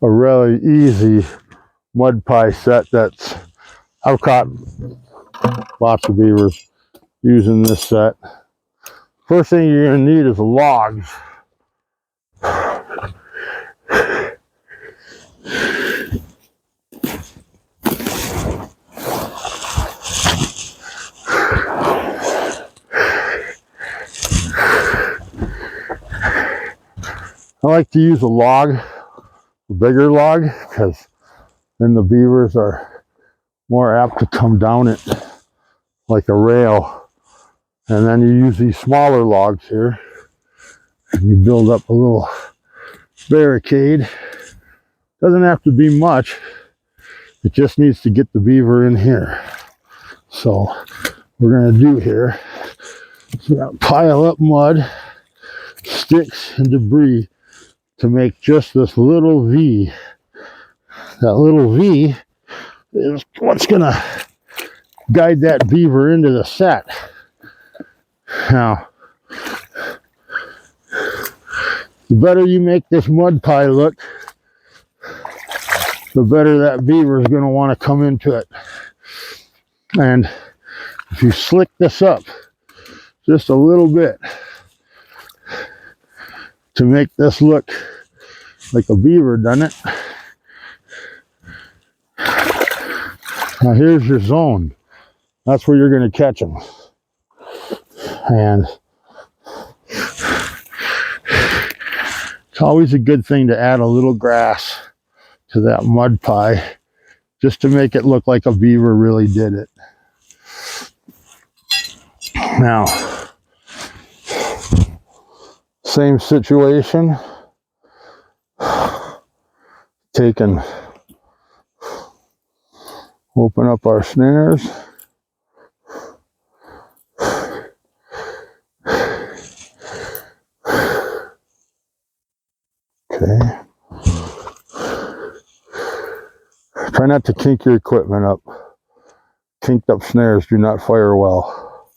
a really easy mud pie set that's, I've caught lots of beavers using this set. First thing you're going to need is logs. I like to use a log, a bigger log, because then the beavers are more apt to come down it like a rail. And then you use these smaller logs here, and you build up a little barricade. Doesn't have to be much, it just needs to get the beaver in here. So we're going to do here, we're going to pile up mud, sticks, and debris to make just this little V. That little V is what's going to guide that beaver into the set. Now, the better you make this mud pie look, the better that beaver is going to want to come into it. And if you slick this up just a little bit to make this look like a beaver done it. Now here's your zone. That's where you're going to catch them. And it's always a good thing to add a little grass to that mud pie just to make it look like a beaver really did it. Now, same situation. Open up our snares. Okay. Try not to kink your equipment up. Kinked up snares do not fire well.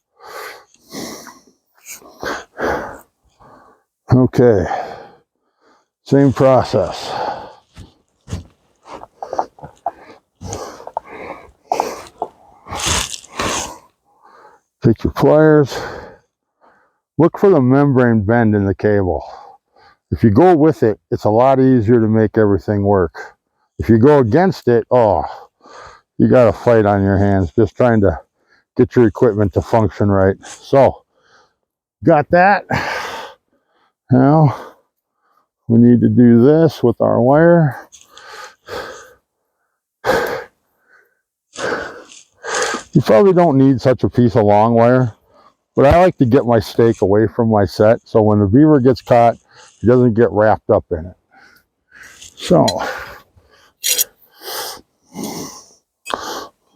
Okay. Same process. Take your pliers. Look for the membrane bend in the cable. If you go with it, it's a lot easier to make everything work. If you go against it, oh, you got a fight on your hands just trying to get your equipment to function right. So, got that. Now, we need to do this with our wire. You probably don't need such a piece of long wire, but I like to get my stake away from my set so when the beaver gets caught, he doesn't get wrapped up in it. So,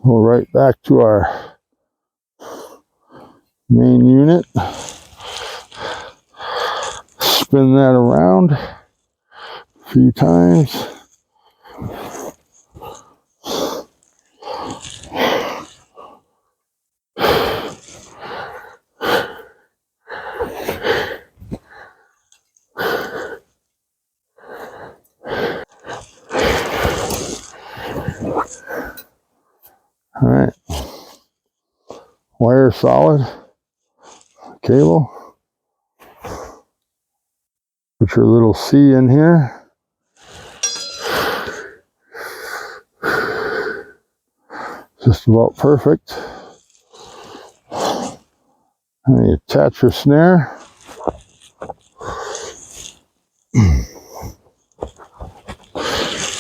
go right back to our main unit. Spin that around a few times. All right, wire solid, cable. Put your little C in here. Just about perfect. And you attach your snare.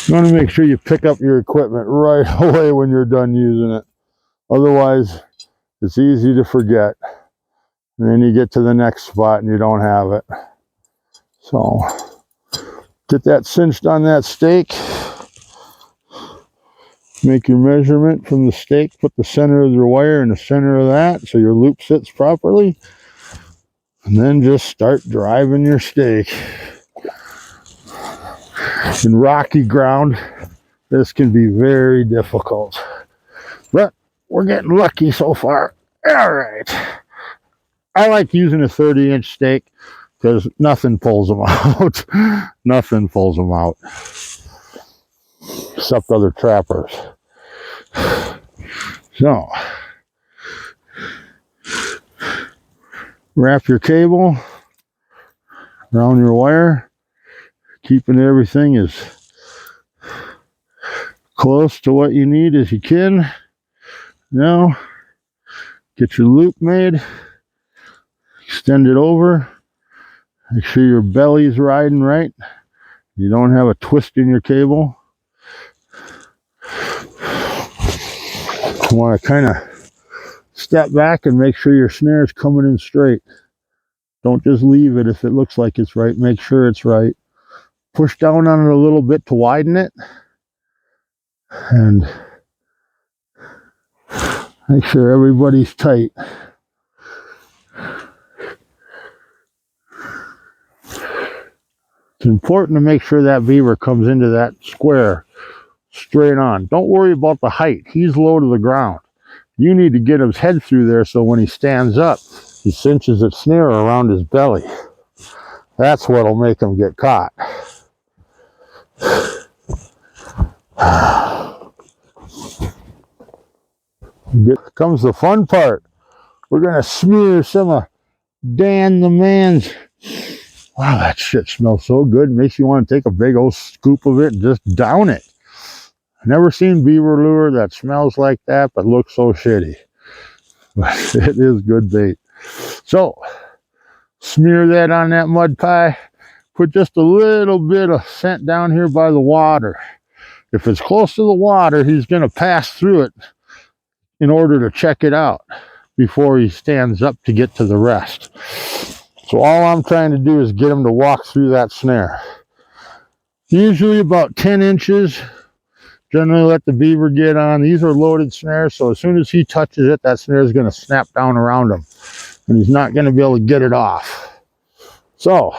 You want to make sure you pick up your equipment right away when you're done using it. Otherwise, it's easy to forget. And then you get to the next spot and you don't have it. So, get that cinched on that stake. Make your measurement from the stake. Put the center of your wire in the center of that so your loop sits properly. And then just start driving your stake. In rocky ground, this can be very difficult. But we're getting lucky so far. All right. I like using a 30-inch stake because nothing pulls them out. Nothing pulls them out. except other trappers. So, wrap your cable around your wire, keeping everything as close to what you need as you can. Now, get your loop made, extend it over, make sure your belly's riding right. You don't have a twist in your cable. You want to kind of step back and make sure your snare is coming in straight. Don't just leave it if it looks like it's right. Make sure it's right. Push down on it a little bit to widen it. And make sure everybody's tight. It's important to make sure that beaver comes into that square straight on. Don't worry about the height. He's low to the ground. You need to get his head through there so when he stands up, he cinches its snare around his belly. That's what'll make him get caught. Here comes the fun part. We're going to smear some of Dan the Man's. Wow, that shit smells so good. Makes you want to take a big old scoop of it and just down it. I've never seen beaver lure that smells like that but looks so shitty. But it is good bait. So, smear that on that mud pie. Put just a little bit of scent down here by the water. If it's close to the water, he's going to pass through it in order to check it out before he stands up to get to the rest. So all I'm trying to do is get him to walk through that snare. Usually about 10 inches. Generally let the beaver get on. These are loaded snares, so as soon as he touches it, that snare is going to snap down around him. And he's not going to be able to get it off. So,